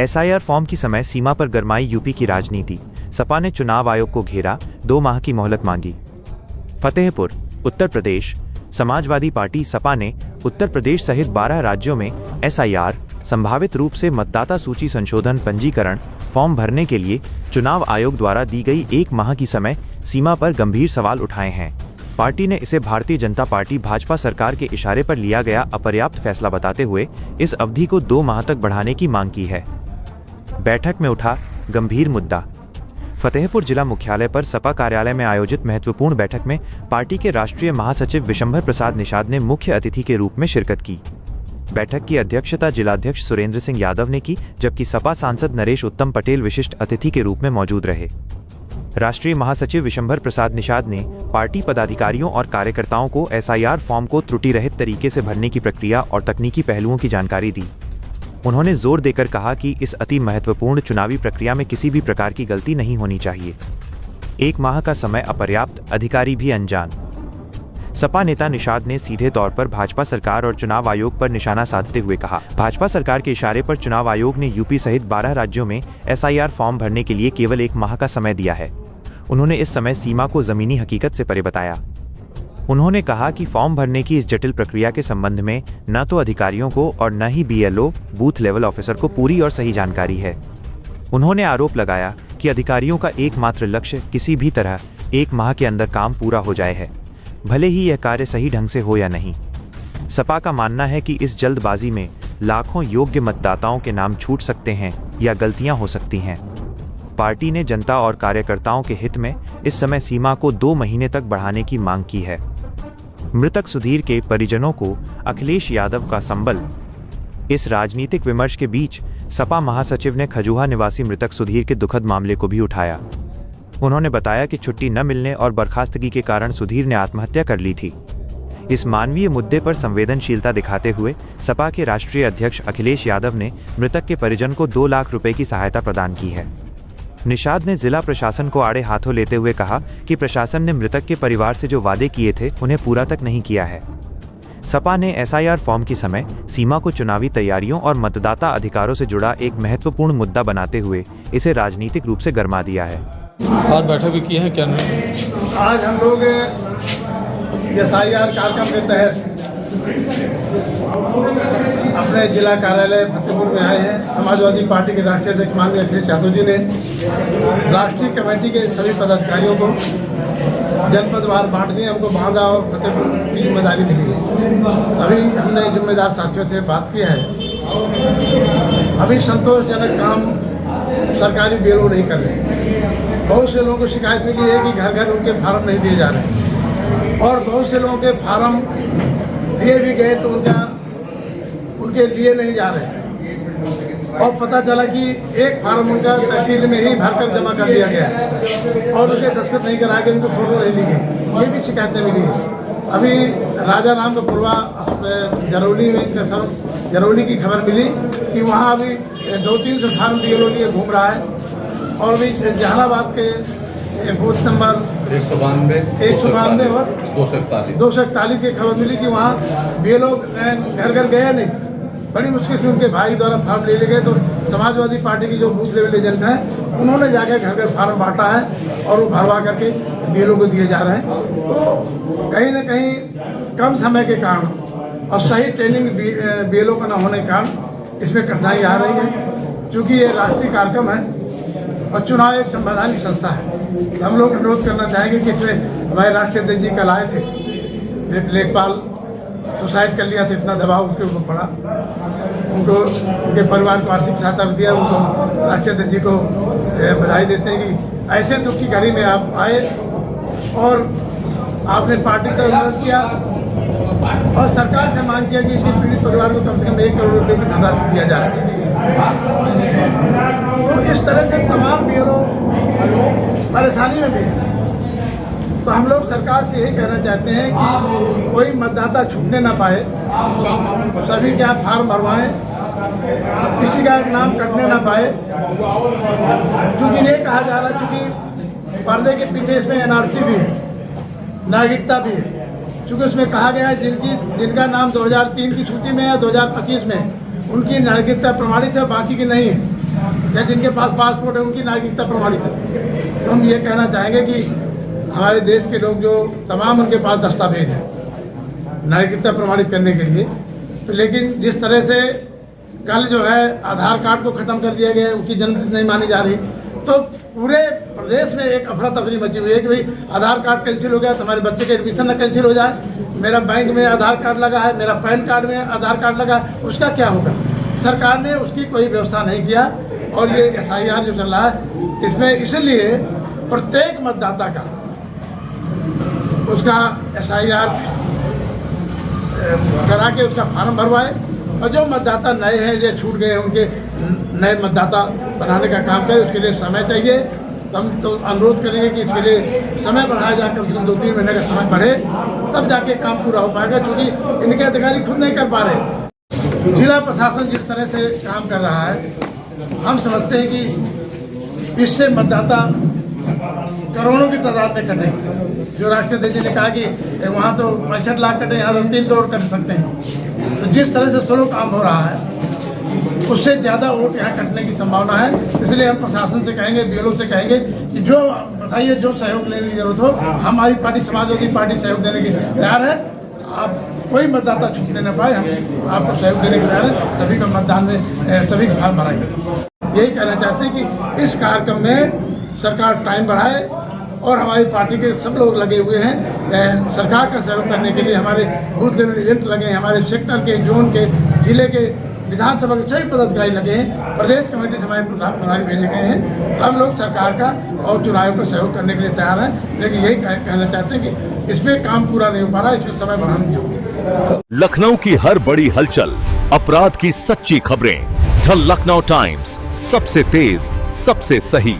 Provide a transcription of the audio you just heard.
SIR form की समय सीमा पर गरमाई यूपी की राजनीति। सपा ने चुनाव आयोग को घेरा, 2 माह की मोहलत मांगी। फतेहपुर, उत्तर प्रदेश। समाजवादी पार्टी सपा ने उत्तर प्रदेश सहित 12 राज्यों में एसआईआर संभावित रूप से मतदाता सूची संशोधन पंजीकरण फॉर्म भरने के लिए चुनाव आयोग द्वारा दी गई 1 माह की समय सीमा पर गंभीर सवाल उठाए हैं। पार्टी ने इसे भारतीय जनता पार्टी भाजपा सरकार के इशारे पर लिया गया अपर्याप्त फैसला बताते हुए इस अवधि को 2 माह तक बढ़ाने की मांग की है। बैठक में उठा गंभीर मुद्दा। फतेहपुर जिला मुख्यालय पर सपा कार्यालय में आयोजित महत्वपूर्ण बैठक में पार्टी के राष्ट्रीय महासचिव विशंभर प्रसाद निषाद ने मुख्य अतिथि के रूप में शिरकत की। बैठक की अध्यक्षता जिलाध्यक्ष सुरेंद्र सिंह यादव ने की, जबकि सपा सांसद नरेश उत्तम पटेल विशिष्ट अतिथि के रूप में मौजूद रहे। राष्ट्रीय महासचिव विशंभर प्रसाद निषाद ने पार्टी पदाधिकारियों और कार्यकर्ताओं को एसआईआर फॉर्म को त्रुटि रहित तरीके से भरने की प्रक्रिया और तकनीकी पहलुओं की जानकारी दी। उन्होंने जोर देकर कहा कि इस अति महत्वपूर्ण चुनावी प्रक्रिया में किसी भी प्रकार की गलती नहीं होनी चाहिए। 1 माह का समय अपर्याप्त, अधिकारी भी अनजान। सपा नेता निषाद ने सीधे तौर पर भाजपा सरकार और चुनाव आयोग पर निशाना साधते हुए कहा, भाजपा सरकार के इशारे पर चुनाव आयोग ने यूपी सहित 12 राज्यों में एसआईआर फॉर्म भरने के लिए केवल 1 माह का समय दिया है। उन्होंने इस समय सीमा को जमीनी हकीकत से परे बताया। उन्होंने कहा कि फॉर्म भरने की इस जटिल प्रक्रिया के संबंध में न तो अधिकारियों को और न ही बीएलओ बूथ लेवल ऑफिसर को पूरी और सही जानकारी है। उन्होंने आरोप लगाया कि अधिकारियों का एकमात्र लक्ष्य किसी भी तरह 1 माह के अंदर काम पूरा हो जाए है, भले ही यह कार्य सही ढंग से हो या नहीं। सपा का मानना है कि इस जल्दबाजी में लाखों योग्य मतदाताओं के नाम छूट सकते हैं या गलतियां हो सकती हैं। पार्टी ने जनता और कार्यकर्ताओं के हित में इस समय सीमा को 2 महीने तक बढ़ाने की मांग की है। मृतक सुधीर के परिजनों को अखिलेश यादव का संबल। इस राजनीतिक विमर्श के बीच सपा महासचिव ने खजुहा निवासी मृतक सुधीर के दुखद मामले को भी उठाया। उन्होंने बताया कि छुट्टी न मिलने और बर्खास्तगी के कारण सुधीर ने आत्महत्या कर ली थी। इस मानवीय मुद्दे पर संवेदनशीलता दिखाते हुए सपा के राष्ट्रीय अध्यक्ष अखिलेश यादव ने मृतक के परिजन को 2 लाख रुपए की सहायता प्रदान की है। निषाद ने जिला प्रशासन को आड़े हाथों लेते हुए कहा कि प्रशासन ने मृतक के परिवार से जो वादे किए थे उन्हें पूरा तक नहीं किया है। सपा ने एसआईआर फॉर्म की समय सीमा को चुनावी तैयारियों और मतदाता अधिकारों से जुड़ा एक महत्वपूर्ण मुद्दा बनाते हुए इसे राजनीतिक रूप से गरमा दिया है। आज बैठक भी की है क्या? आज हम लोग एसआईआर कार्यक्रम के तहत अपने जिला कार्यालय फतेहपुर में आए हैं। समाजवादी पार्टी के राष्ट्रीय अध्यक्ष माननीय अखिलेश यादव जी ने राष्ट्रीय कमेटी के सभी पदाधिकारियों को जनपदवार बांट दिए। हमको बांदा और फतेहपुर की जिम्मेदारी मिली है। अभी हमने जिम्मेदार साथियों से बात की है। अभी संतोषजनक काम सरकारी बीएलओ नहीं कर रहे। बहुत से लोगों को शिकायत मिली है कि घर घर उनके फार्म नहीं दिए जा रहे और बहुत से लोगों के फार्म दिए भी गए तो उनके लिए नहीं जा रहे और पता चला कि एक फार्म उनका तहसील में ही भरकर जमा कर दिया गया है और उसके दस्तखत नहीं करा के उनको फोटो नहीं ली गई। ये भी शिकायतें मिली हैं। अभी राजा राम का पुरवा जरौली की खबर मिली कि वहाँ अभी 200-300 फार्म बीएलओ लिए घूम रहा है और भी जहानाबाद के बूथ नंबर 192 और 241 की खबर मिली कि वहाँ बीएलओ घर घर गए नहीं। बड़ी मुश्किल से उनके भाई द्वारा फार्म ले गए तो समाजवादी पार्टी की जो बूथ लेवल एजेंट हैं उन्होंने जाकर घर घर फार्म बांटा है और वो भरवा करके बीएलओ को दिए जा रहे हैं। तो कहीं ना कहीं कम समय के कारण और सही ट्रेनिंग बीएलओ का न होने के कारण इसमें कठिनाई आ रही है। चूँकि ये राष्ट्रीय कार्यक्रम है और चुनाव एक संवैधानिक संस्था है, तो हम लोग अनुरोध करना चाहेंगे कि इसमें हमारे राष्ट्रीय अध्यक्ष जी कल आए थे, एक लेखपाल सुसाइड कर लिया था, इतना दबाव उसके ऊपर पड़ा, उनको उनके परिवार को आर्थिक सहायता भी दिया। उनको राष्ट्रीय अध्यक्ष जी को बधाई देते हैं कि ऐसे दुख की घड़ी में आप आए और आपने पार्टी का विरोध किया और सरकार से मांग किया कि इसी पीड़ित परिवार को कम से कम 1 करोड़ रुपये की धनराशि दिया जाए। तो इस तरह से तमाम बीएलओ परेशानी में भी है। तो हम लोग सरकार से यही कहना चाहते हैं कि कोई मतदाता छूटने ना पाए, सभी के आप फार्म भरवाएं, किसी का नाम कटने ना पाए। क्योंकि ये कहा जा रहा है, चूँकि पर्दे के पीछे इसमें एनआरसी भी है, नागरिकता भी है। चूँकि उसमें कहा गया है जिनका नाम 2003 की सूची में या 2025 में उनकी नागरिकता प्रमाणित है, बाकी की नहीं है। या जिनके पास पासपोर्ट है उनकी नागरिकता प्रमाणित है। तो हम ये कहना चाहेंगे कि हमारे देश के लोग जो तमाम उनके पास दस्तावेज हैं नागरिकता प्रमाणित करने के लिए, तो लेकिन जिस तरह से कल जो है आधार कार्ड को ख़त्म कर दिया गया है, उसकी जन्मतिथि नहीं मानी जा रही, तो पूरे प्रदेश में एक अफरा तफरी मची हुई है कि भाई आधार कार्ड कैंसिल हो गया तो हमारे बच्चे का एडमिशन न कैंसिल हो जाए, मेरा बैंक में आधार कार्ड लगा है, मेरा पैन कार्ड में आधार कार्ड लगा है, उसका क्या होगा। सरकार ने उसकी कोई व्यवस्था नहीं किया। और ये SIR जो चल रहा है इसमें इसलिए प्रत्येक मतदाता का उसका SIR करा के उसका फार्म भरवाए, और जो मतदाता नए हैं जो छूट गए हैं उनके नए मतदाता बनाने का काम करें। उसके लिए समय चाहिए, तो हम तो अनुरोध करेंगे कि इसके लिए समय बढ़ाया जाए, कम से कम 2-3 महीने का समय बढ़े, तब जाके काम पूरा हो पाएगा, क्योंकि इनके अधिकारी खुद नहीं कर पा रहे। जिला प्रशासन जिस तरह से काम कर रहा है, हम समझते हैं कि इससे मतदाता करोड़ों की तादाद में कटेंगे। जो राष्ट्रपति जी ने कहा कि वहाँ तो 65 लाख कटे, यहाँ तो 3 करोड़ कट सकते हैं। तो जिस तरह से स्लो काम हो रहा है उससे ज़्यादा वोट यहाँ कटने की संभावना है। इसलिए हम प्रशासन से कहेंगे, BLO से कहेंगे कि जो बताइए जो सहयोग लेने की जरूरत हो, हमारी पार्टी समाजवादी पार्टी सहयोग देने की तैयार है। आप कोई मतदाता छूटने न पाए, हम आपको सहयोग देने के तैयार है। सभी को मतदान में सभी का फार्म भराएंगे। यही कहना चाहते हैं कि इस कार्यक्रम में सरकार टाइम बढ़ाए, और हमारी पार्टी के सब लोग लगे हुए हैं सरकार का सहयोग करने के लिए। हमारे बूथ लेवल एजेंट लगे हैं, हमारे सेक्टर के, जोन के, जिले के, विधानसभा के सभी पदाधिकारी लगे हैं, प्रदेश कमेटी से हमारे प्रधान भेजे गए हैं। हम लोग सरकार का और चुनाव का सहयोग करने के लिए तैयार हैं, लेकिन यही कहना चाहते हैं कि इसमें काम पूरा नहीं हो पा रहा, इसमें समय बढ़ाने की जरूरत है। लखनऊ की हर बड़ी हलचल, अपराध की सच्ची खबरें, द लखनऊ टाइम्स, सबसे तेज, सबसे सही।